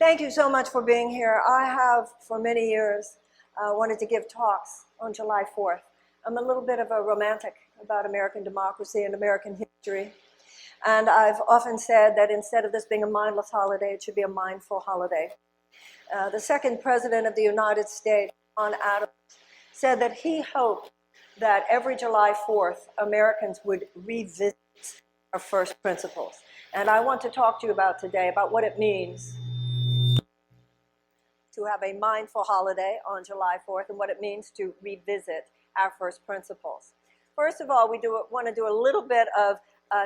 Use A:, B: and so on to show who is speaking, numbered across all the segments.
A: Thank you so much for being here. I have, for many years, wanted to give talks on July 4th. I'm a little bit of a romantic about American democracy and American history. And I've often said that instead of this being a mindless holiday, it should be a mindful holiday. The second president of the United States, John Adams, said that he hoped that every July 4th, Americans would revisit our first principles. And I want to talk to you about today about what it means to have a mindful holiday on July 4th and what it means to revisit our first principles. First of all, we want to do a little bit of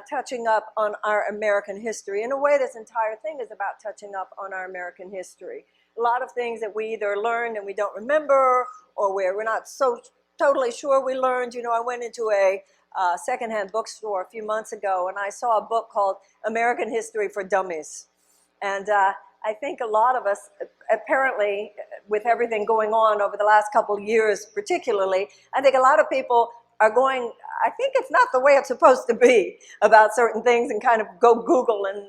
A: touching up on our American history. In a way, this entire thing is about touching up on our American history. A lot of things that we either learned and we don't remember, or we're not so totally sure we learned. You know, I went into a secondhand bookstore a few months ago and I saw a book called American History for Dummies. And I think a lot of us, apparently, with everything going on over the last couple of years particularly, I think a lot of people are going, I think it's not the way it's supposed to be about certain things, and kind of go Google and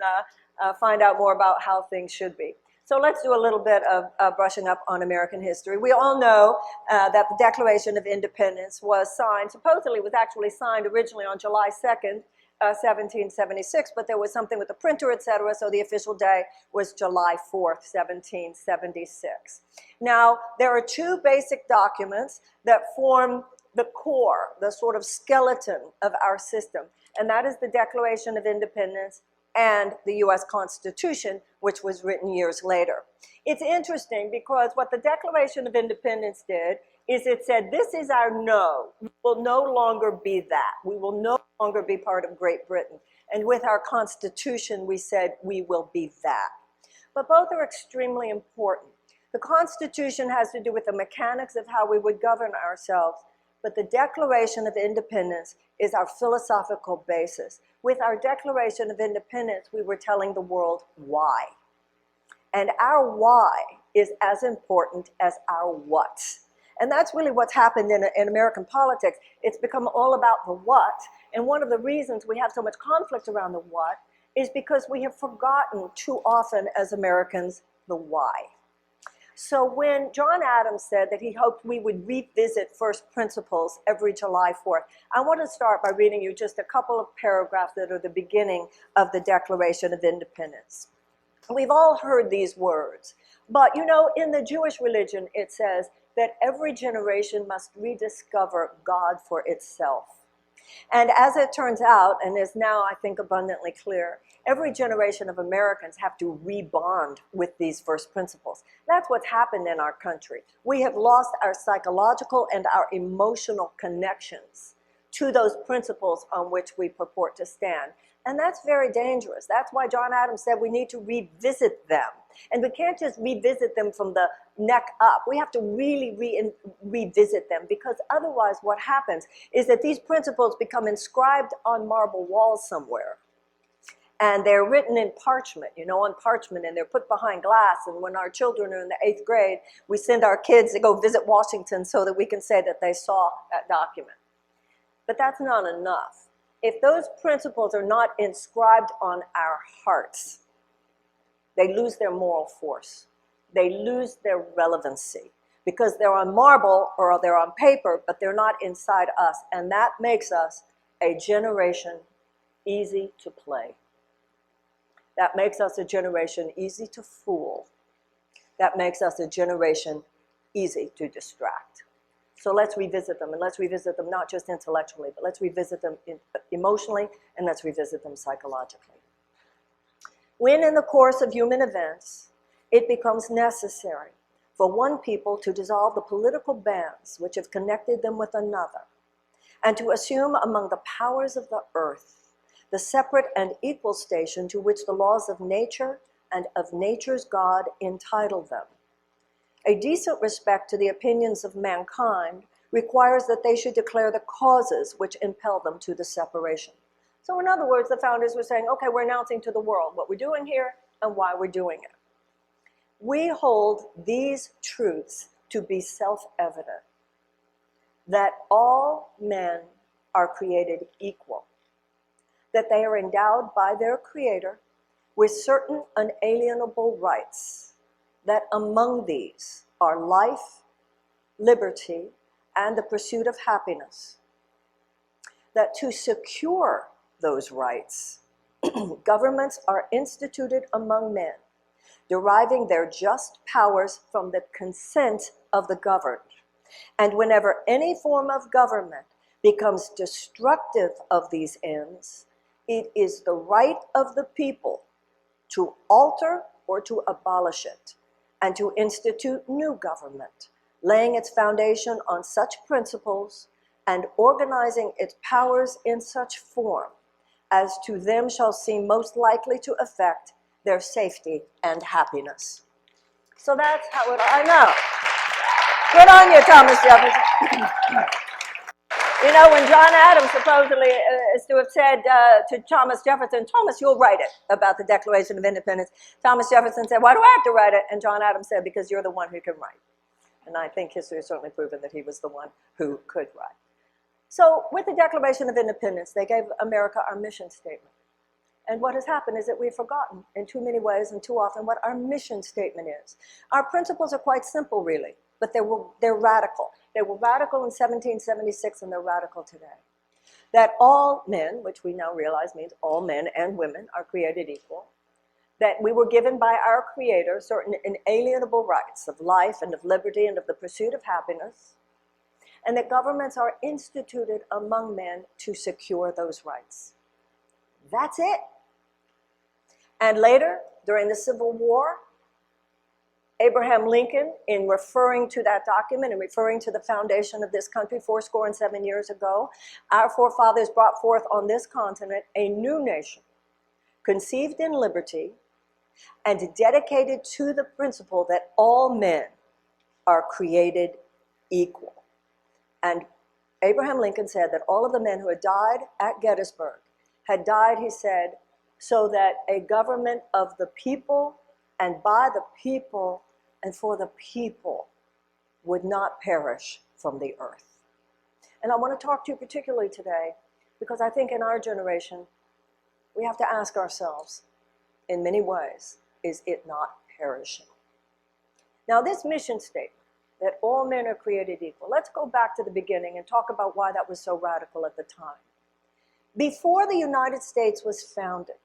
A: find out more about how things should be. So let's do a little bit of brushing up on American history. We all know that the Declaration of Independence was signed, supposedly was actually signed originally on July 2nd, 1776, but there was something with the printer, etc., so the official day was July 4th, 1776. Now, there are two basic documents that form the core, the sort of skeleton of our system, and that is the Declaration of Independence and the U.S. Constitution, which was written years later. It's interesting because what the Declaration of Independence did is it said, this is our no. We will no longer be that. We will no longer be part of Great Britain. And with our Constitution, we said we will be that. But both are extremely important. The Constitution has to do with the mechanics of how we would govern ourselves, but the Declaration of Independence is our philosophical basis. With our Declaration of Independence, we were telling the world why. And our why is as important as our what. And that's really what's happened in American politics. It's become all about the what. And one of the reasons we have so much conflict around the what is because we have forgotten too often as Americans the why. So when John Adams said that he hoped we would revisit first principles every July 4th, I want to start by reading you just a couple of paragraphs that are the beginning of the Declaration of Independence. We've all heard these words, but you know, in the Jewish religion, it says that every generation must rediscover God for itself. And as it turns out, and is now, I think, abundantly clear, every generation of Americans have to rebond with these first principles. That's what's happened in our country. We have lost our psychological and our emotional connections to those principles on which we purport to stand. And that's very dangerous. That's why John Adams said we need to revisit them. And we can't just revisit them from the neck up. We have to really revisit them, because otherwise what happens is that these principles become inscribed on marble walls somewhere. And they're written in parchment, you know, on parchment, and they're put behind glass. And when our children are in the 8th grade, we send our kids to go visit Washington so that we can say that they saw that document. But that's not enough. If those principles are not inscribed on our hearts, they lose their moral force. They lose their relevancy because they're on marble or they're on paper, but they're not inside us. And that makes us a generation easy to play. That makes us a generation easy to fool. That makes us a generation easy to distract. So let's revisit them, and let's revisit them not just intellectually, but let's revisit them emotionally, and let's revisit them psychologically. When in the course of human events, it becomes necessary for one people to dissolve the political bands which have connected them with another, and to assume among the powers of the earth the separate and equal station to which the laws of nature and of nature's God entitle them. A decent respect to the opinions of mankind requires that they should declare the causes which impel them to the separation. So in other words, the founders were saying, okay, we're announcing to the world what we're doing here and why we're doing it. We hold these truths to be self-evident, that all men are created equal, that they are endowed by their Creator with certain unalienable rights, that among these are life, liberty, and the pursuit of happiness, that to secure those rights, governments are instituted among men, deriving their just powers from the consent of the governed. And whenever any form of government becomes destructive of these ends, it is the right of the people to alter or to abolish it, and to institute new government, laying its foundation on such principles and organizing its powers in such form as to them shall seem most likely to affect their safety and happiness. So that's how it, I know. Good on you, Thomas Jefferson. You know, when John Adams supposedly is to have said to Thomas Jefferson, Thomas, you'll write it about the Declaration of Independence. Thomas Jefferson said, why do I have to write it? And John Adams said, because you're the one who can write. And I think history has certainly proven that he was the one who could write. So with the Declaration of Independence, they gave America our mission statement. And what has happened is that we've forgotten in too many ways and too often what our mission statement is. Our principles are quite simple, really, but they're radical. They were radical in 1776 and they're radical today. That all men, which we now realize means all men and women, are created equal. That we were given by our Creator certain inalienable rights of life and of liberty and of the pursuit of happiness. And that governments are instituted among men to secure those rights. That's it. And later, during the Civil War, Abraham Lincoln, in referring to that document and referring to the foundation of this country 77 years ago, our forefathers brought forth on this continent a new nation, conceived in liberty and dedicated to the principle that all men are created equal. And Abraham Lincoln said that all of the men who had died at Gettysburg had died, he said, so that a government of the people and by the people and for the people would not perish from the earth. And I want to talk to you particularly today because I think in our generation, we have to ask ourselves, in many ways, is it not perishing? Now this mission statement, that all men are created equal, let's go back to the beginning and talk about why that was so radical at the time. Before the United States was founded,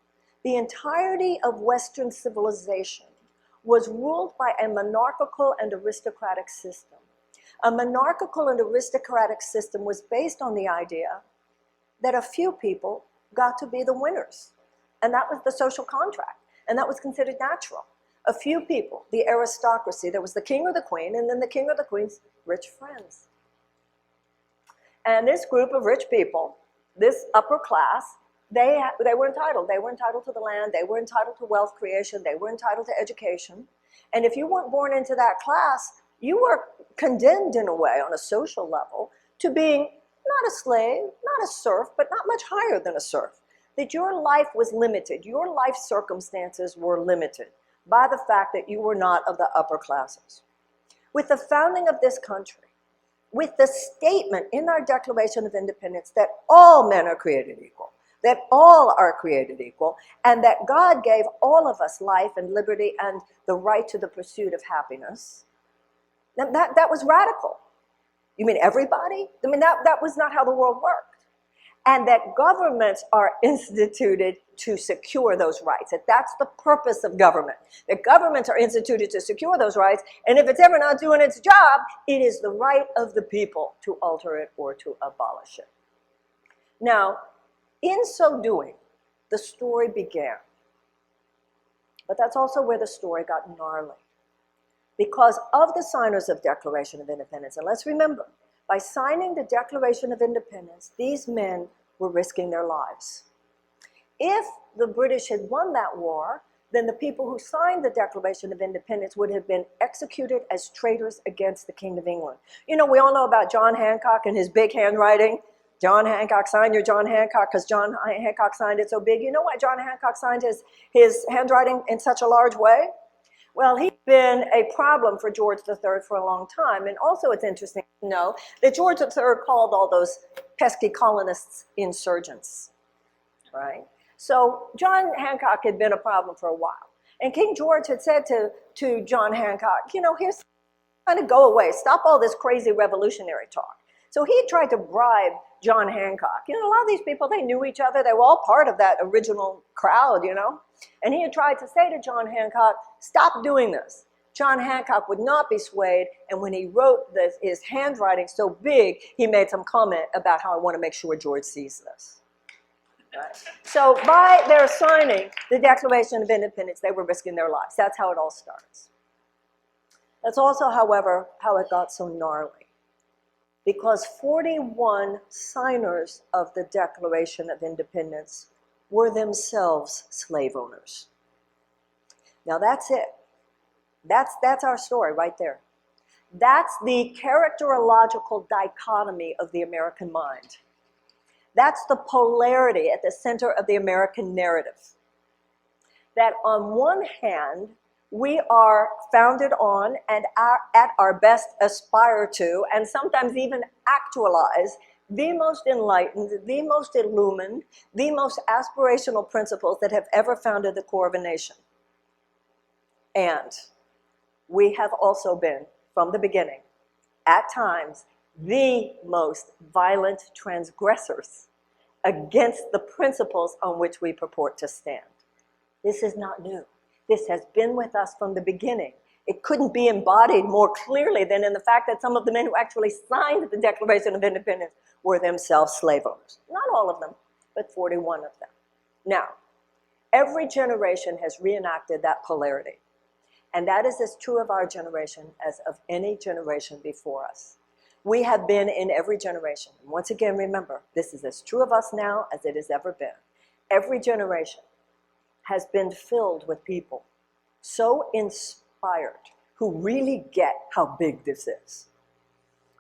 A: the entirety of Western civilization was ruled by a monarchical and aristocratic system. A monarchical and aristocratic system was based on the idea that a few people got to be the winners. And that was the social contract. And that was considered natural. A few people, the aristocracy, there was the king or the queen, and then the king or the queen's rich friends. And this group of rich people, this upper class, they were entitled. They were entitled to the land. They were entitled to wealth creation. They were entitled to education. And if you weren't born into that class, you were condemned in a way on a social level to being not a slave, not a serf, but not much higher than a serf. That your life was limited. Your life circumstances were limited by the fact that you were not of the upper classes. With the founding of this country, with the statement in our Declaration of Independence that all men are created equal, that all are created equal, and that God gave all of us life and liberty and the right to the pursuit of happiness, that was radical. You mean everybody? I mean, that was not how the world worked. And that governments are instituted to secure those rights. That that's the purpose of government. That governments are instituted to secure those rights, and if it's ever not doing its job, it is the right of the people to alter it or to abolish it. Now, in so doing, the story began. But that's also where the story got gnarly. Because of the signers of Declaration of Independence, and let's remember, by signing the Declaration of Independence, these men were risking their lives. If the British had won that war, then the people who signed the Declaration of Independence would have been executed as traitors against the King of England. You know, we all know about John Hancock and his big handwriting. John Hancock, sign your John Hancock, because John Hancock signed it so big. You know why John Hancock signed his handwriting in such a large way? Well, he's been a problem for George III for a long time. And also it's interesting to know that George III called all those pesky colonists insurgents, right? So John Hancock had been a problem for a while. And King George had said to John Hancock, you know, here's kind of go away, stop all this crazy revolutionary talk. So he tried to bribe John Hancock. You know, a lot of these people, they knew each other. They were all part of that original crowd, you know. And he had tried to say to John Hancock, stop doing this. John Hancock would not be swayed, and when he wrote this, his handwriting so big, he made some comment about how I want to make sure George sees this. Right? So by their signing the Declaration of Independence, they were risking their lives. That's how it all starts. That's also, however, how it got so gnarly. Because 41 signers of the Declaration of Independence were themselves slave owners. Now that's it. That's our story right there. That's the characterological dichotomy of the American mind. That's the polarity at the center of the American narrative. That on one hand, we are founded on and at our best aspire to, and sometimes even actualize, the most enlightened, the most illumined, the most aspirational principles that have ever founded the core of a nation. And we have also been, from the beginning, at times, the most violent transgressors against the principles on which we purport to stand. This is not new. This has been with us from the beginning. It couldn't be embodied more clearly than in the fact that some of the men who actually signed the Declaration of Independence were themselves slave owners. Not all of them, but 41 of them. Now, every generation has reenacted that polarity. And that is as true of our generation as of any generation before us. We have been in every generation. And once again, remember, this is as true of us now as it has ever been. Every generation has been filled with people so inspired, who really get how big this is,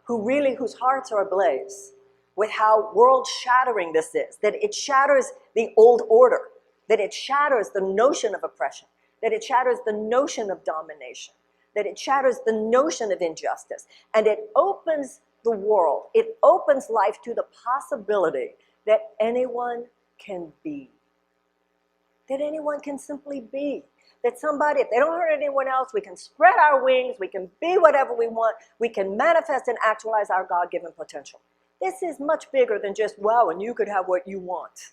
A: whose hearts are ablaze with how world-shattering this is, that it shatters the old order, that it shatters the notion of oppression, that it shatters the notion of domination, that it shatters the notion of injustice, and it opens the world, it opens life to the possibility that anyone can be, that anyone can simply be, that somebody, if they don't hurt anyone else, we can spread our wings, we can be whatever we want, we can manifest and actualize our God-given potential. This is much bigger than just, wow, and you could have what you want.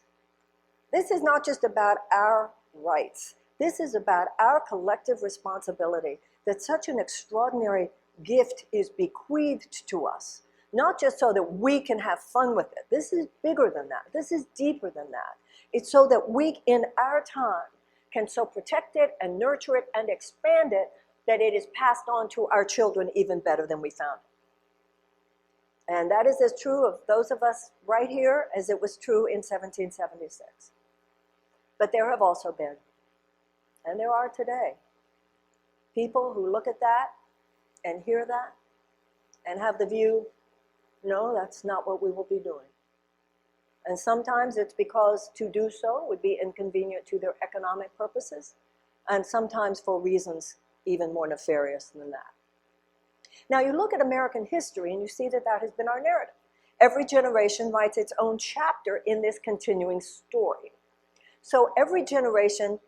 A: This is not just about our rights. This is about our collective responsibility that such an extraordinary gift is bequeathed to us, not just so that we can have fun with it. This is bigger than that. This is deeper than that. It's so that we, in our time, can so protect it and nurture it and expand it that it is passed on to our children even better than we found it. And that is as true of those of us right here as it was true in 1776. But there have also been, and there are today, people who look at that and hear that and have the view, no, that's not what we will be doing. And sometimes it's because to do so would be inconvenient to their economic purposes, and sometimes for reasons even more nefarious than that. Now you look at American history and you see that that has been our narrative. Every generation writes its own chapter in this continuing story. So every generation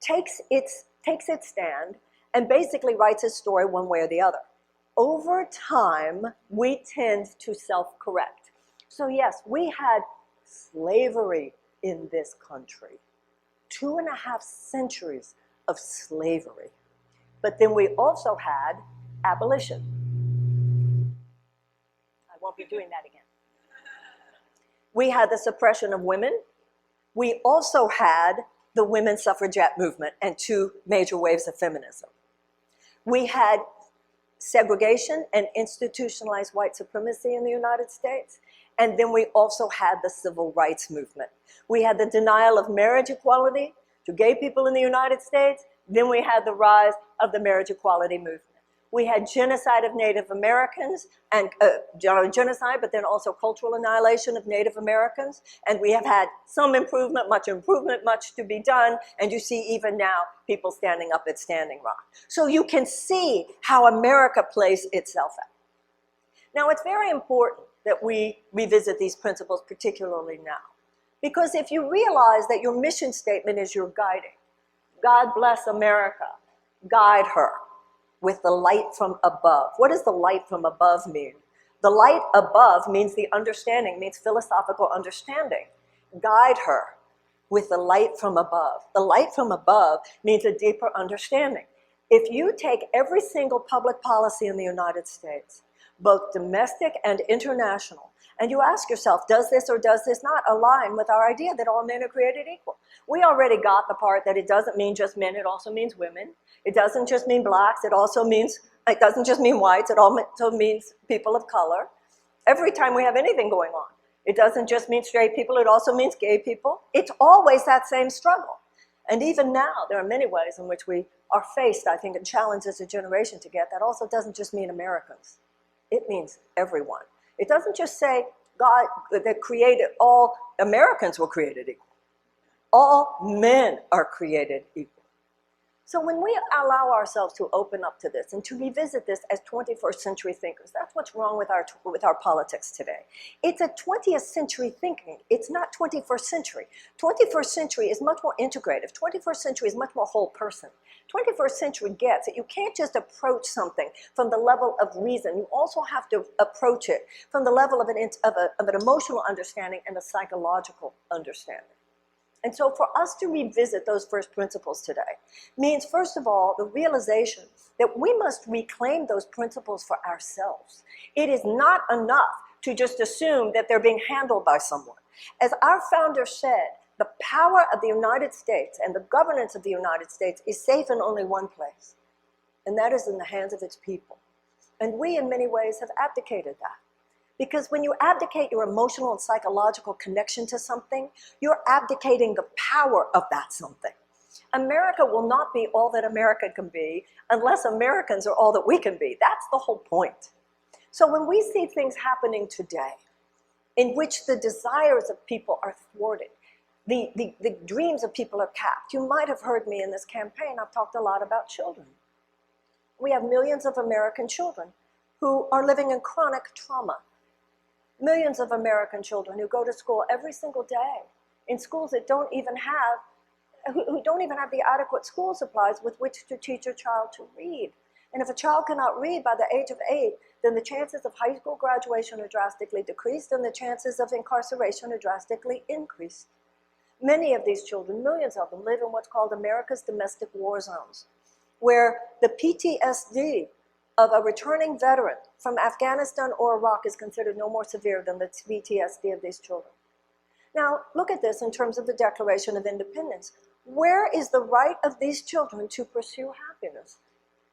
A: takes its stand and basically writes its story one way or the other. Over time, we tend to self-correct. So yes, we had slavery in this country, 2.5 centuries of slavery. But then we also had abolition. I won't be doing that again. We had the suppression of women. We also had the women's suffragette movement and 2 major waves of feminism. We had segregation and institutionalized white supremacy in the United States. And then we also had the civil rights movement. We had the denial of marriage equality to gay people in the United States. Then we had the rise of the marriage equality movement. We had genocide of Native Americans, and genocide, but then also cultural annihilation of Native Americans. And we have had some improvement, much to be done. And you see even now people standing up at Standing Rock. So you can see how America plays itself out. Now it's very important that we revisit these principles, particularly now. Because if you realize that your mission statement is your guiding, God bless America. Guide her with the light from above. What does the light from above mean? The light above means the understanding, means philosophical understanding. Guide her with the light from above. The light from above means a deeper understanding. If you take every single public policy in the United States, both domestic and international, and you ask yourself, does this or does this not align with our idea that all men are created equal? We already got the part that it doesn't mean just men, it also means women. It doesn't just mean blacks, it doesn't just mean whites, it also means people of color. Every time we have anything going on, it doesn't just mean straight people, it also means gay people. It's always that same struggle. And even now, there are many ways in which we are faced, I think, and challenged as a generation to get that. Also doesn't just mean Americans. It means everyone. It doesn't just say God that created all Americans were created equal. All men are created equal. So when we allow ourselves to open up to this and to revisit this as 21st century thinkers, that's what's wrong with our politics today. It's a 20th century thinking. It's not 21st century. 21st century is much more integrative. 21st century is much more whole person. 21st century gets that you can't just approach something from the level of reason. You also have to approach it from the level of an emotional understanding and a psychological understanding. And so for us to revisit those first principles today means, first of all, the realization that we must reclaim those principles for ourselves. It is not enough to just assume that they're being handled by someone. As our founder said, the power of the United States and the governance of the United States is safe in only one place, and that is in the hands of its people. And we, in many ways, have abdicated that. Because when you abdicate your emotional and psychological connection to something, you're abdicating the power of that something. America will not be all that America can be unless Americans are all that we can be. That's the whole point. So when we see things happening today in which the desires of people are thwarted, the dreams of people are capped. You might have heard me in this campaign, I've talked a lot about children. We have millions of American children who are living in chronic trauma. Millions of American children who go to school every single day in schools that don't even have the adequate school supplies with which to teach a child to read. And if a child cannot read by the age of 8, then the chances of high school graduation are drastically decreased and the chances of incarceration are drastically increased. Many of these children, millions of them, live in what's called America's domestic war zones, where the PTSD of a returning veteran from Afghanistan or Iraq is considered no more severe than the PTSD of these children. Now, look at this in terms of the Declaration of Independence. Where is the right of these children to pursue happiness?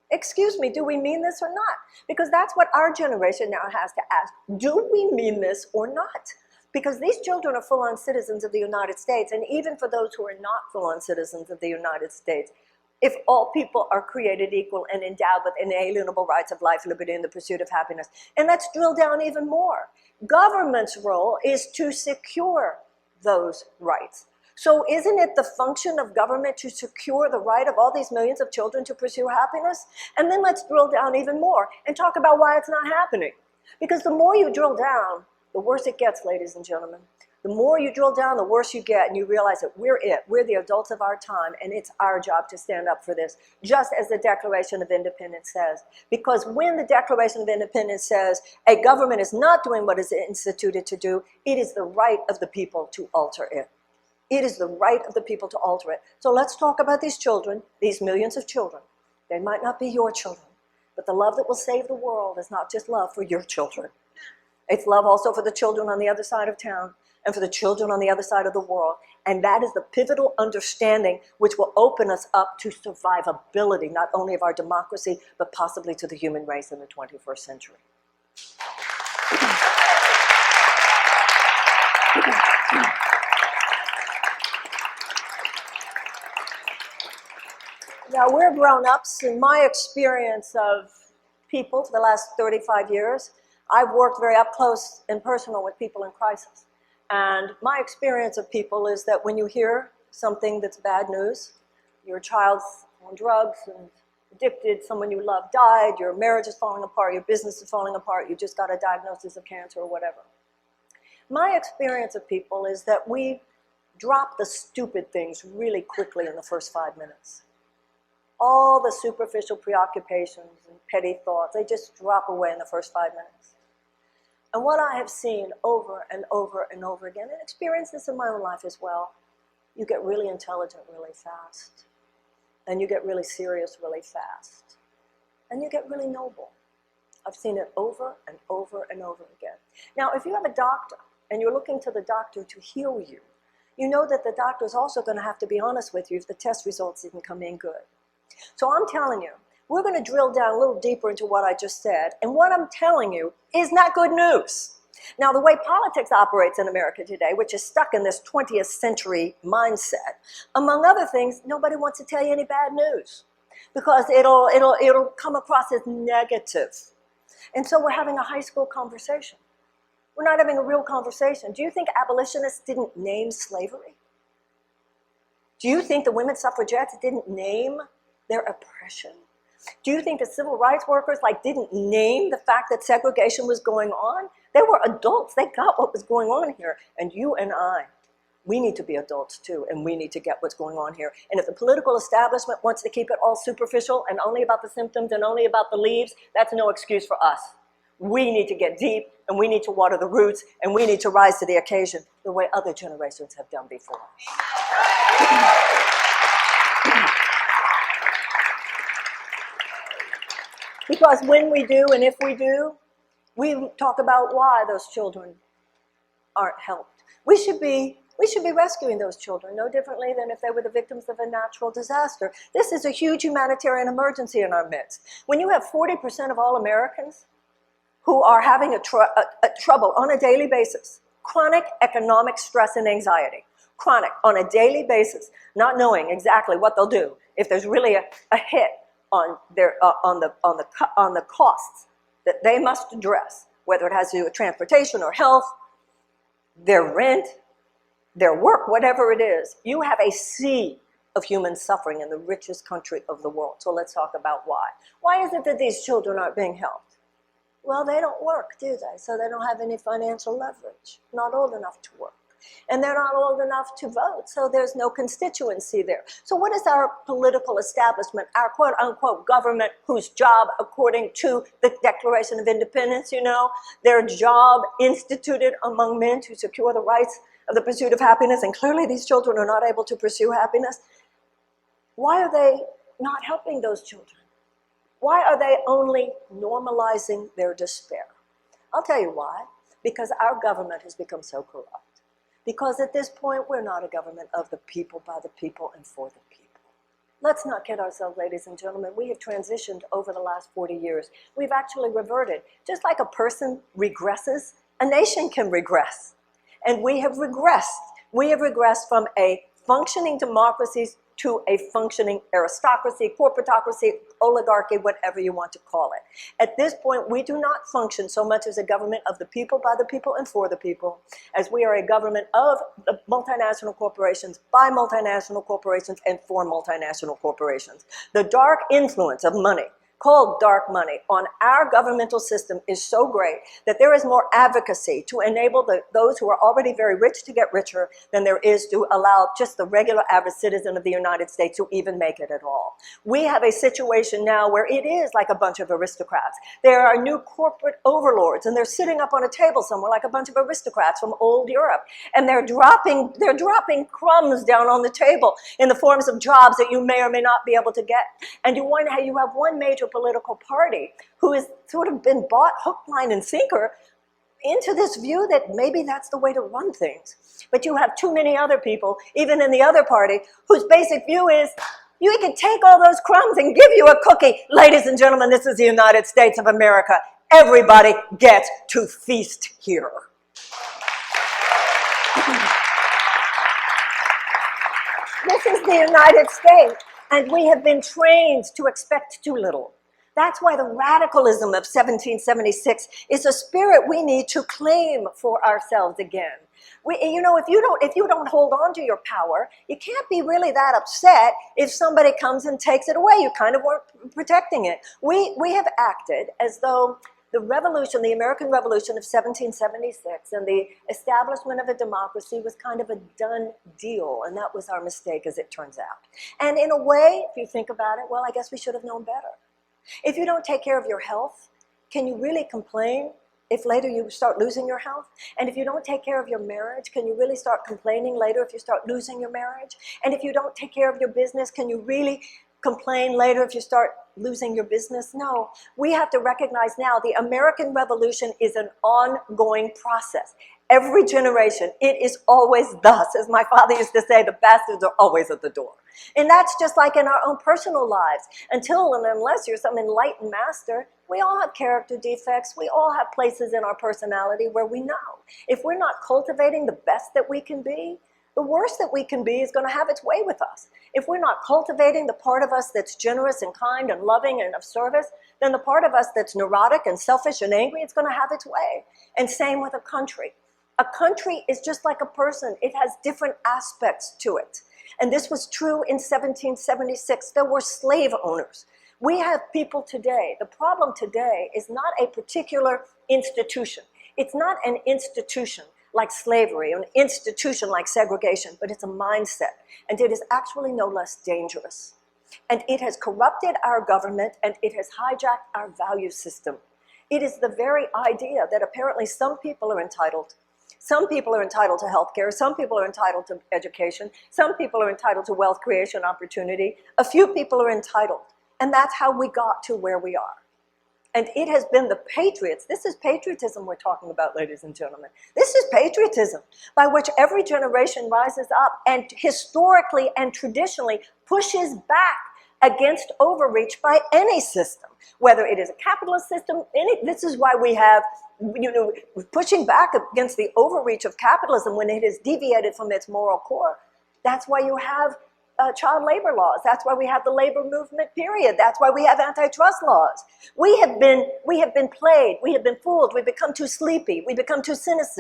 A: Excuse me, do we mean this or not? Because that's what our generation now has to ask. Do we mean this or not? Because these children are full-on citizens of the United States, and even for those who are not full-on citizens of the United States, if all people are created equal and endowed with inalienable rights of life, liberty, and the pursuit of happiness. And let's drill down even more. Government's role is to secure those rights. So isn't it the function of government to secure the right of all these millions of children to pursue happiness? And then let's drill down even more and talk about why it's not happening. Because the more you drill down, the worse it gets, ladies and gentlemen. The more you drill down, the worse you get, and you realize that we're the adults of our time, and it's our job to stand up for this, just as the Declaration of Independence says. Because when the Declaration of Independence says a government is not doing what is instituted to do, it is the right of the people to alter it. It is the right of the people to alter it. So let's talk about these children, these millions of children. They might not be your children, but the love that will save the world is not just love for your children. It's love also for the children on the other side of town, and for the children on the other side of the world. And that is the pivotal understanding which will open us up to survivability, not only of our democracy, but possibly to the human race in the 21st century. Now, we're grown-ups. In my experience of people for the last 35 years, I've worked very up close and personal with people in crisis. And my experience of people is that when you hear something that's bad news, your child's on drugs and addicted, someone you love died, your marriage is falling apart, your business is falling apart, you just got a diagnosis of cancer or whatever. My experience of people is that we drop the stupid things really quickly in the first 5 minutes. All the superficial preoccupations and petty thoughts, they just drop away in the first 5 minutes. And what I have seen over and over and over again, and experienced this in my own life as well, you get really intelligent really fast. And you get really serious really fast. And you get really noble. I've seen it over and over and over again. Now, if you have a doctor and you're looking to the doctor to heal you, you know that the doctor is also going to have to be honest with you if the test results didn't come in good. So I'm telling you, we're going to drill down a little deeper into what I just said. And what I'm telling you is not good news. Now, the way politics operates in America today, which is stuck in this 20th century mindset, among other things, nobody wants to tell you any bad news because it'll come across as negative. And so we're having a high school conversation. We're not having a real conversation. Do you think abolitionists didn't name slavery? Do you think the women's suffragettes didn't name their oppression? Do you think the civil rights workers didn't name the fact that segregation was going on? They were adults. They got what was going on here. And you and I, we need to be adults too, and we need to get what's going on here. And if the political establishment wants to keep it all superficial and only about the symptoms and only about the leaves, that's no excuse for us. We need to get deep, and we need to water the roots, and we need to rise to the occasion the way other generations have done before. Because when we do, and if we do, we talk about why those children aren't helped. We should be rescuing those children no differently than if they were the victims of a natural disaster. This is a huge humanitarian emergency in our midst. When you have 40% of all Americans who are having a trouble on a daily basis, chronic economic stress and anxiety, chronic on a daily basis, not knowing exactly what they'll do if there's really a hit on the costs that they must address, whether it has to do with transportation or health, their rent, their work, whatever it is. You have a sea of human suffering in the richest country of the world. So let's talk about why. Why is it that these children aren't being helped? Well, they don't work, do they? So they don't have any financial leverage, not old enough to work. And they're not old enough to vote, so there's no constituency there. So what is our political establishment, our quote-unquote government, whose job, according to the Declaration of Independence, their job instituted among men to secure the rights of the pursuit of happiness, and clearly these children are not able to pursue happiness. Why are they not helping those children? Why are they only normalizing their despair? I'll tell you why. Because our government has become so corrupt. Because at this point, we're not a government of the people, by the people, and for the people. Let's not kid ourselves, ladies and gentlemen. We have transitioned over the last 40 years. We've actually reverted. Just like a person regresses, a nation can regress. And we have regressed. We have regressed from a functioning democracy to a functioning aristocracy, corporatocracy, oligarchy, whatever you want to call it. At this point, we do not function so much as a government of the people, by the people, and for the people, as we are a government of the multinational corporations, by multinational corporations, and for multinational corporations. The dark influence of money, called dark money, on our governmental system is so great that there is more advocacy to enable those who are already very rich to get richer than there is to allow just the regular average citizen of the United States to even make it at all. We have a situation now where it is like a bunch of aristocrats. There are new corporate overlords, and they're sitting up on a table somewhere like a bunch of aristocrats from old Europe, and they're dropping crumbs down on the table in the forms of jobs that you may or may not be able to get. And you wonder how you have one major political party who has sort of been bought hook, line, and sinker into this view that maybe that's the way to run things. But you have too many other people, even in the other party, whose basic view is, you can take all those crumbs and give you a cookie. Ladies and gentlemen, this is the United States of America. Everybody gets to feast here. This is the United States, and we have been trained to expect too little. That's why the radicalism of 1776 is a spirit we need to claim for ourselves again. If you don't hold on to your power, you can't be really that upset if somebody comes and takes it away. You kind of weren't protecting it. We have acted as though The revolution, the American Revolution of 1776 and the establishment of a democracy was kind of a done deal, and that was our mistake, as it turns out. And in a way, if you think about it, well, I guess we should have known better. If you don't take care of your health, can you really complain if later you start losing your health? And if you don't take care of your marriage, can you really start complaining later if you start losing your marriage? And if you don't take care of your business, can you really complain later if you start losing your business? No, we have to recognize now the American Revolution is an ongoing process. Every generation, it is always thus. As my father used to say, the bastards are always at the door. And that's just like in our own personal lives. Until and unless you're some enlightened master, we all have character defects. We all have places in our personality where we know. If we're not cultivating the best that we can be, the worst that we can be is going to have its way with us. If we're not cultivating the part of us that's generous and kind and loving and of service, then the part of us that's neurotic and selfish and angry, it's going to have its way. And same with a country. A country is just like a person. It has different aspects to it. And this was true in 1776. There were slave owners. We have people today. The problem today is not a particular institution. It's not an institution like slavery, an institution like segregation, but it's a mindset. And it is actually no less dangerous. And it has corrupted our government, and it has hijacked our value system. It is the very idea that apparently some people are entitled. Some people are entitled to health care. Some people are entitled to education. Some people are entitled to wealth creation opportunity. A few people are entitled. And that's how we got to where we are. And it has been the patriots. This is patriotism we're talking about, ladies and gentlemen. This is patriotism by which every generation rises up and historically and traditionally pushes back against overreach by any system, whether it is a capitalist system. This is why we have, pushing back against the overreach of capitalism when it has deviated from its moral core. That's why you have child labor laws. That's why we have the labor movement period. That's why we have antitrust laws. We have been played. We have been fooled. We've become too sleepy. We become too cynical.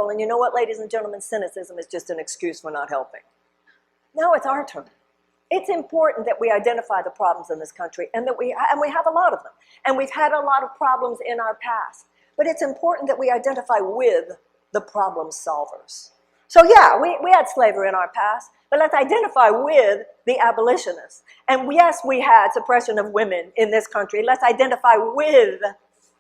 A: And you know what, ladies and gentlemen? Cynicism is just an excuse for not helping. Now it's our turn. It's important that we identify the problems in this country, and we have a lot of them. And we've had a lot of problems in our past. But it's important that we identify with the problem solvers. So yeah, we had slavery in our past, but let's identify with the abolitionists. And yes, we had suppression of women in this country. Let's identify with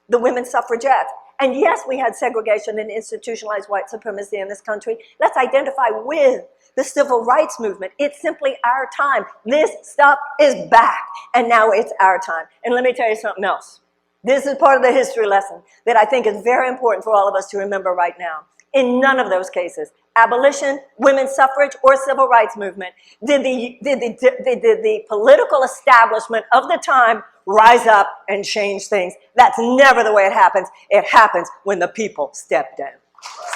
A: the women suffragettes. And yes, we had segregation and institutionalized white supremacy in this country. Let's identify with the civil rights movement. It's simply our time. This stuff is back, and now it's our time. And let me tell you something else. This is part of the history lesson that I think is very important for all of us to remember right now. In none of those cases, abolition, women's suffrage, or civil rights movement, did the political establishment of the time rise up and change things. That's never the way it happens. It happens when the people step down.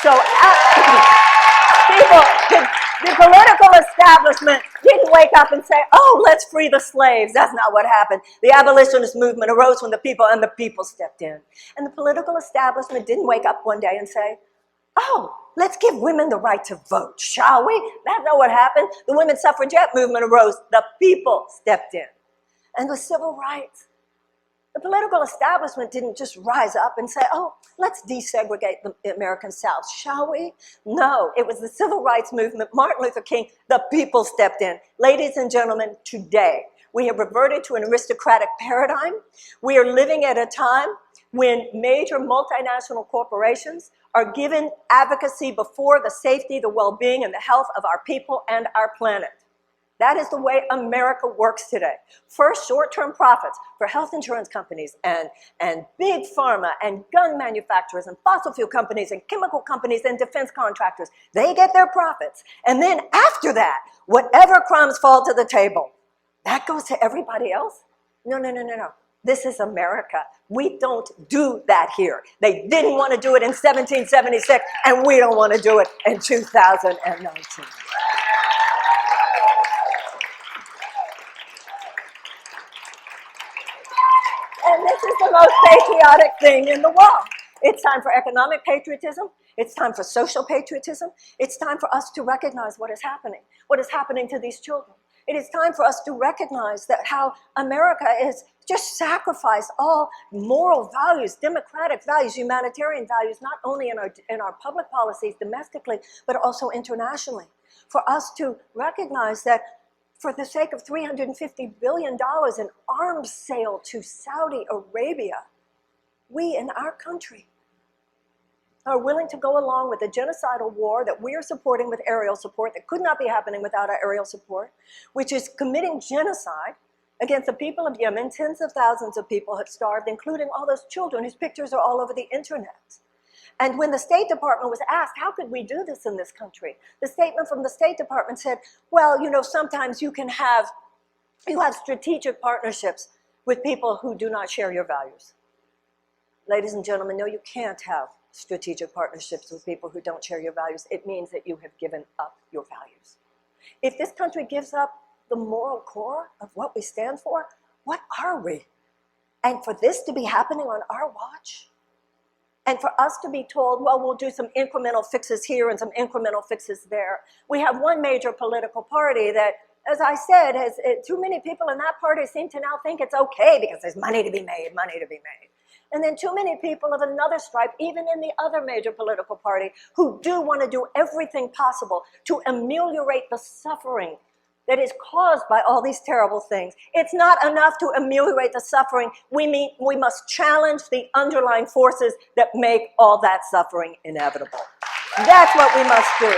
A: So the political establishment didn't wake up and say, oh, let's free the slaves. That's not what happened. The abolitionist movement arose from the people, and the people stepped in. And the political establishment didn't wake up one day and say, oh, let's give women the right to vote, shall we? That's not what happened. The women's suffragette movement arose. The people stepped in. And with civil rights, the political establishment didn't just rise up and say, oh, let's desegregate the American South, shall we? No, it was the civil rights movement, Martin Luther King, the people stepped in. Ladies and gentlemen, today, we have reverted to an aristocratic paradigm. We are living at a time when major multinational corporations are given advocacy before the safety, the well-being, and the health of our people and our planet. That is the way America works today. First, short-term profits for health insurance companies and big pharma and gun manufacturers and fossil fuel companies and chemical companies and defense contractors. They get their profits. And then after that, whatever crumbs fall to the table, that goes to everybody else? No. This is America. We don't do that here. They didn't want to do it in 1776, and we don't want to do it in 2019. And this is the most patriotic thing in the world. It's time for economic patriotism. It's time for social patriotism. It's time for us to recognize what is happening to these children. It is time for us to recognize that how America is just sacrificed all moral values, democratic values, humanitarian values, not only in our public policies domestically, but also internationally. For us to recognize that for the sake of $350 billion in arms sale to Saudi Arabia, we in our country are willing to go along with a genocidal war that we are supporting with aerial support that could not be happening without our aerial support, which is committing genocide against the people of Yemen. Tens of thousands of people have starved, including all those children whose pictures are all over the internet. And when the State Department was asked, how could we do this in this country? The statement from the State Department said, well, you know, sometimes you have strategic partnerships with people who do not share your values. Ladies and gentlemen, no, you can't have strategic partnerships with people who don't share your values. It means that you have given up your values. If this country gives up the moral core of what we stand for, what are we? And for this to be happening on our watch, and for us to be told, well, we'll do some incremental fixes here and some incremental fixes there. We have one major political party that, as I said, too many people in that party seem to now think it's okay because there's money to be made, money to be made. And then too many people of another stripe, even in the other major political party, who do want to do everything possible to ameliorate the suffering that is caused by all these terrible things. It's not enough to ameliorate the suffering. We must challenge the underlying forces that make all that suffering inevitable. That's what we must do.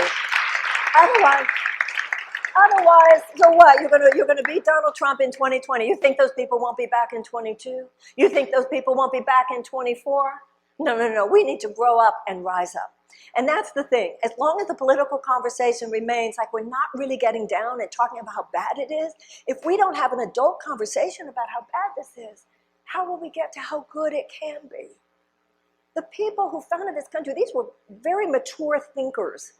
A: Otherwise, so what? You're gonna beat Donald Trump in 2020. You think those people won't be back in 22? You think those people won't be back in 24? No. We need to grow up and rise up. And that's the thing. As long as the political conversation remains like we're not really getting down and talking about how bad it is, if we don't have an adult conversation about how bad this is, how will we get to how good it can be? The people who founded this country, these were very mature thinkers.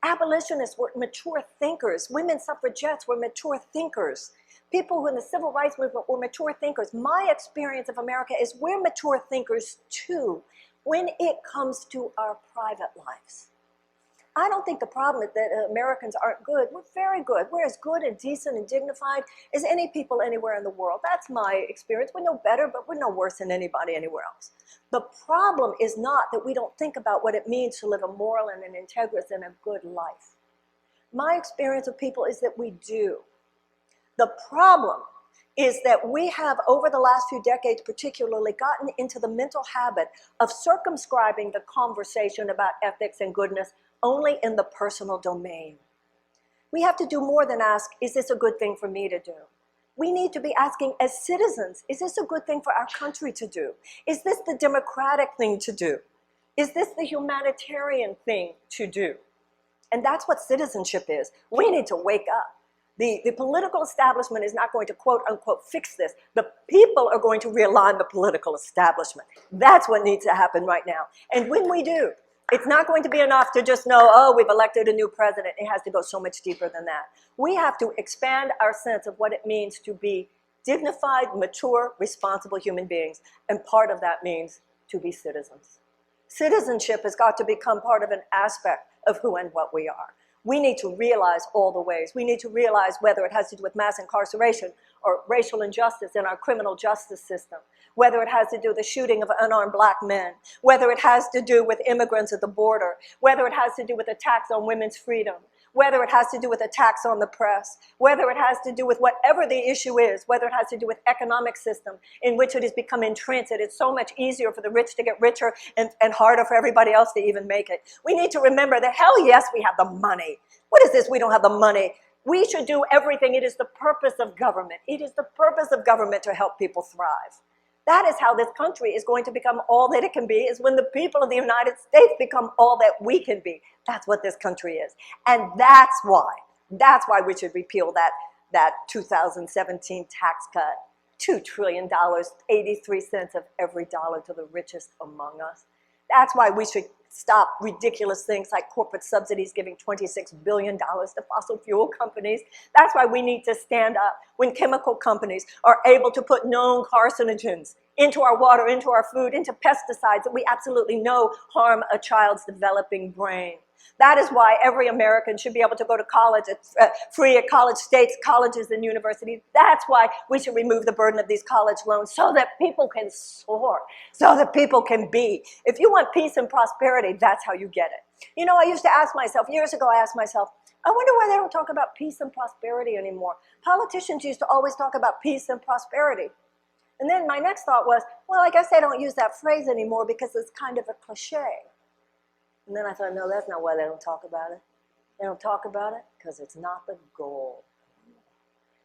A: Abolitionists were mature thinkers. Women suffragettes were mature thinkers. People who in the civil rights movement were mature thinkers. My experience of America is we're mature thinkers too when it comes to our private lives. I don't think the problem is that Americans aren't good. We're very good. We're as good and decent and dignified as any people anywhere in the world. That's my experience. We're no better, but we're no worse than anybody anywhere else. The problem is not that we don't think about what it means to live a moral and an integrous and a good life. My experience of people is that we do. The problem is that we have, over the last few decades particularly, gotten into the mental habit of circumscribing the conversation about ethics and goodness only in the personal domain. We have to do more than ask, is this a good thing for me to do? We need to be asking as citizens, is this a good thing for our country to do? Is this the democratic thing to do? Is this the humanitarian thing to do? And that's what citizenship is. We need to wake up. The political establishment is not going to quote unquote fix this. The people are going to realign the political establishment. That's what needs to happen right now. And when we do, it's not going to be enough to just know, oh, we've elected a new president. It has to go so much deeper than that. We have to expand our sense of what it means to be dignified, mature, responsible human beings. And part of that means to be citizens. Citizenship has got to become part of an aspect of who and what we are. We need to realize all the ways. We need to realize whether it has to do with mass incarceration or racial injustice in our criminal justice system, whether it has to do with the shooting of unarmed black men, whether it has to do with immigrants at the border, whether it has to do with attacks on women's freedom, whether it has to do with attacks on the press, whether it has to do with whatever the issue is, whether it has to do with economic system in which it has become entrenched. It's so much easier for the rich to get richer and harder for everybody else to even make it. We need to remember that, hell yes, we have the money. What is this? We don't have the money. We should do everything. It is the purpose of government. It is the purpose of government to help people thrive. That is how this country is going to become all that it can be, is when the people of the United States become all that we can be. That's what this country is. And that's why we should repeal that 2017 tax cut. $2 trillion, 83 cents of every dollar to the richest among us. That's why we should stop ridiculous things like corporate subsidies giving $26 billion to fossil fuel companies. That's why we need to stand up when chemical companies are able to put known carcinogens into our water, into our food, into pesticides that we absolutely know harm a child's developing brain. That is why every American should be able to go to college free at college states, colleges, and universities. That's why we should remove the burden of these college loans so that people can soar, so that people can be. If you want peace and prosperity, that's how you get it. You know, I used to ask myself, years ago, I asked myself, I wonder why they don't talk about peace and prosperity anymore. Politicians used to always talk about peace and prosperity. And then my next thought was, well, I guess they don't use that phrase anymore because it's kind of a cliche. And then I thought, no, that's not why they don't talk about it. They don't talk about it because it's not the goal.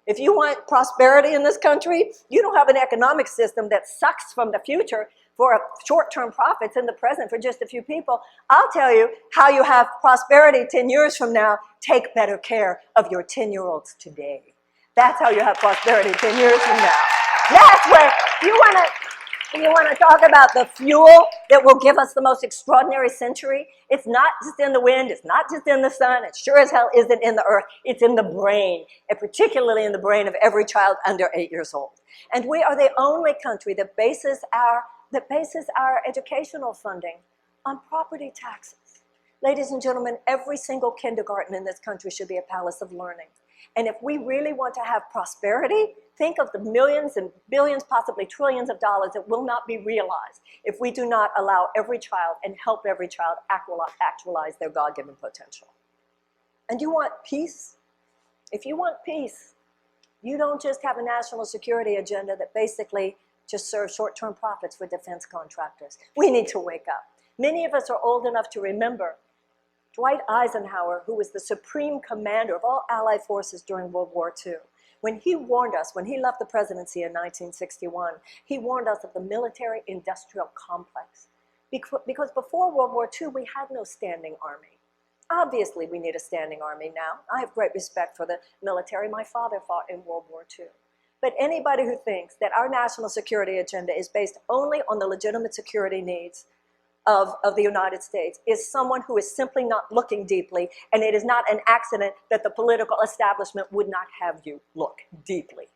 A: If you want prosperity in this country, you don't have an economic system that sucks from the future for short-term profits in the present for just a few people. I'll tell you how you have prosperity 10 years from now. Take better care of your 10-year-olds today. That's how you have prosperity 10 years from now. That's where you want to talk about the fuel that will give us the most extraordinary century. It's not just in the wind, it's not just in the sun, it sure as hell isn't in the earth, it's in the brain, and particularly in the brain of every child under 8 years old. And we are the only country that bases our educational funding on property taxes. Ladies and gentlemen, every single kindergarten in this country should be a palace of learning. And if we really want to have prosperity, think of the millions and billions, possibly trillions of dollars that will not be realized if we do not allow every child and help every child actualize their God-given potential. And you want peace? If you want peace, you don't just have a national security agenda that basically just serves short-term profits for defense contractors. We need to wake up. Many of us are old enough to remember Dwight Eisenhower, who was the supreme commander of all Allied forces during World War II. When he warned us, when he left the presidency in 1961, he warned us of the military-industrial complex. Because before World War II, we had no standing army. Obviously, we need a standing army now. I have great respect for the military. My father fought in World War II. But anybody who thinks that our national security agenda is based only on the legitimate security needs of the United States is someone who is simply not looking deeply, and it is not an accident that the political establishment would not have you look deeply.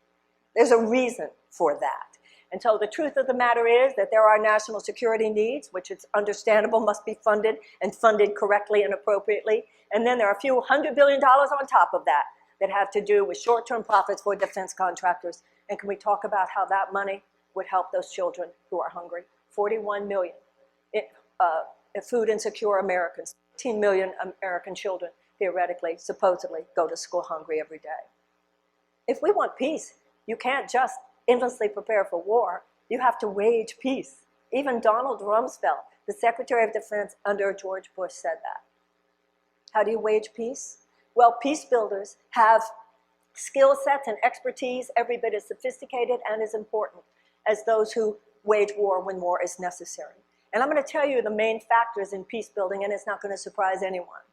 A: There's a reason for that. And so the truth of the matter is that there are national security needs, which it's understandable must be funded and funded correctly and appropriately. And then there are a few $100 billion on top of that that have to do with short-term profits for defense contractors. And can we talk about how that money would help those children who are hungry? 41 million. Food insecure Americans, 15 million American children theoretically, supposedly, go to school hungry every day. If we want peace, you can't just endlessly prepare for war. You have to wage peace. Even Donald Rumsfeld, the Secretary of Defense under George Bush, said that. How do you wage peace? Well, peace builders have skill sets and expertise every bit as sophisticated and as important as those who wage war when war is necessary. And I'm going to tell you the main factors in peace building, and it's not going to surprise anyone.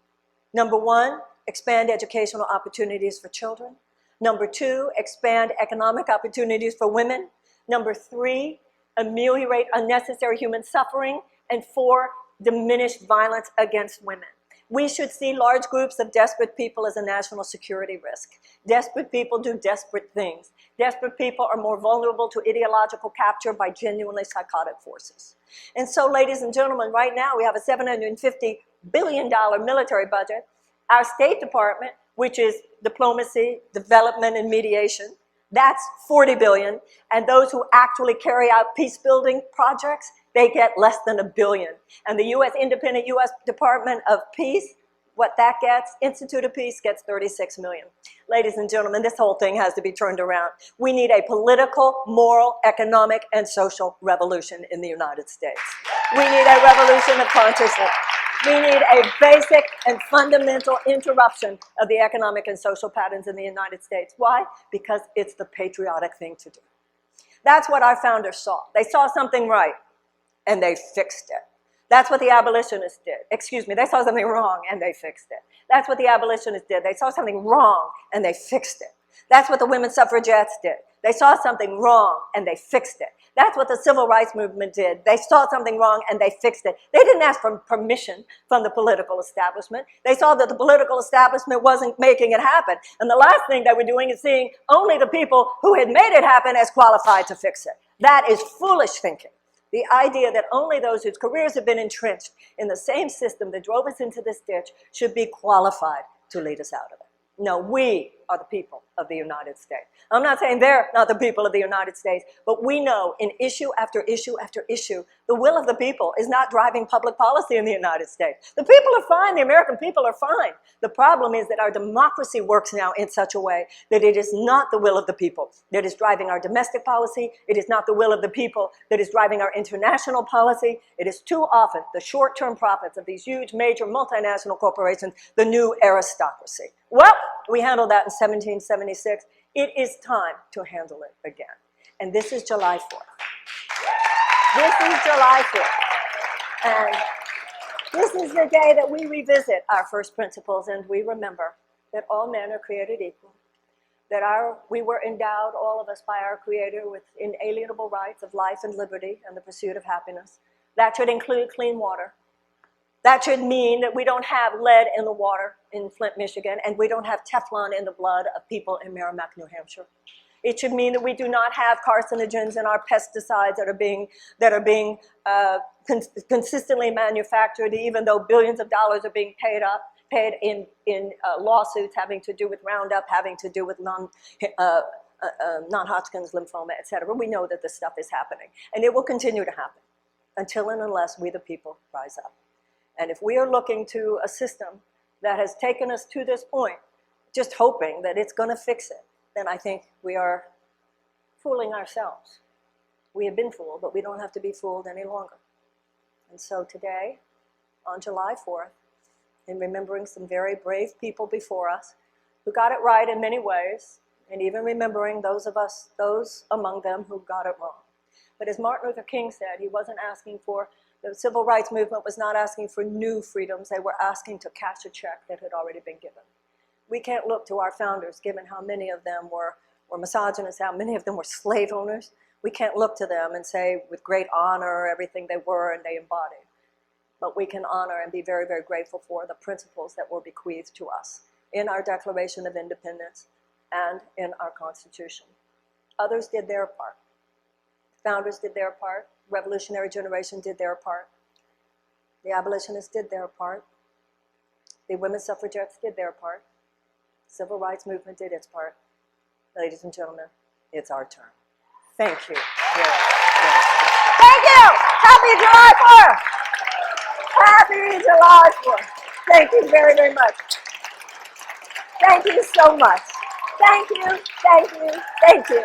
A: Number one, expand educational opportunities for children. Number two, expand economic opportunities for women. Number three, ameliorate unnecessary human suffering. And four, diminish violence against women. We should see large groups of desperate people as a national security risk. Desperate people do desperate things. Desperate people are more vulnerable to ideological capture by genuinely psychotic forces. And so, ladies and gentlemen, right now we have a $750 billion military budget. Our State Department, which is diplomacy, development, and mediation, that's $40 billion. And those who actually carry out peace-building projects, they get less than $1 billion. And the independent U.S. Department of Peace, what that gets, Institute of Peace, gets $36 million. Ladies and gentlemen, this whole thing has to be turned around. We need a political, moral, economic, and social revolution in the United States. We need a revolution of consciousness. We need a basic and fundamental interruption of the economic and social patterns in the United States. Why? Because it's the patriotic thing to do. That's what our founders saw. They saw something right, and they fixed it. That's what the abolitionists did. Excuse me, they saw something wrong and they fixed it. That's what the abolitionists did. They saw something wrong and they fixed it. That's what the women's suffragettes did. They saw something wrong and they fixed it. That's what the civil rights movement did. They saw something wrong and they fixed it. They didn't ask for permission from the political establishment. They saw that the political establishment wasn't making it happen. And the last thing they were doing is seeing only the people who had made it happen as qualified to fix it. That is foolish thinking. The idea that only those whose careers have been entrenched in the same system that drove us into this ditch should be qualified to lead us out of it. No, we are the people of the United States. I'm not saying they're not the people of the United States, but we know in issue after issue after issue, the will of the people is not driving public policy in the United States. The people are fine, the American people are fine. The problem is that our democracy works now in such a way that it is not the will of the people that is driving our domestic policy. It is not the will of the people that is driving our international policy. It is too often the short-term profits of these huge major multinational corporations, the new aristocracy. Well, we handled that in 1776. It is time to handle it again. And this is July 4th. This is July 4th. And this is the day that we revisit our first principles and we remember that all men are created equal, that we were endowed, all of us, by our Creator with inalienable rights of life and liberty and the pursuit of happiness. That should include clean water. That should mean that we don't have lead in the water in Flint, Michigan, and we don't have Teflon in the blood of people in Merrimack, New Hampshire. It should mean that we do not have carcinogens in our pesticides that are being consistently manufactured, even though billions of dollars are being paid in lawsuits having to do with Roundup, having to do with non-Hodgkin's lymphoma, et cetera. We know that this stuff is happening, and it will continue to happen until and unless we, the people, rise up. And if we are looking to a system that has taken us to this point, just hoping that it's going to fix it, then I think we are fooling ourselves. We have been fooled, but we don't have to be fooled any longer. And so today, on July 4th, in remembering some very brave people before us who got it right in many ways, and even remembering those among them who got it wrong. But as Martin Luther King said, he wasn't asking for the civil rights movement was not asking for new freedoms. They were asking to cash a check that had already been given. We can't look to our founders, given how many of them were misogynists, how many of them were slave owners. We can't look to them and say with great honor everything they were and they embodied. But we can honor and be very, very grateful for the principles that were bequeathed to us in our Declaration of Independence and in our Constitution. Others did their part. Founders did their part. Revolutionary generation did their part. The abolitionists did their part. The women's suffragettes did their part. Civil rights movement did its part. Ladies and gentlemen, it's our turn. Thank you. Thank you! Happy July 4th! Happy July 4th! Thank you very, very much. Thank you so much. Thank you, thank you, thank you.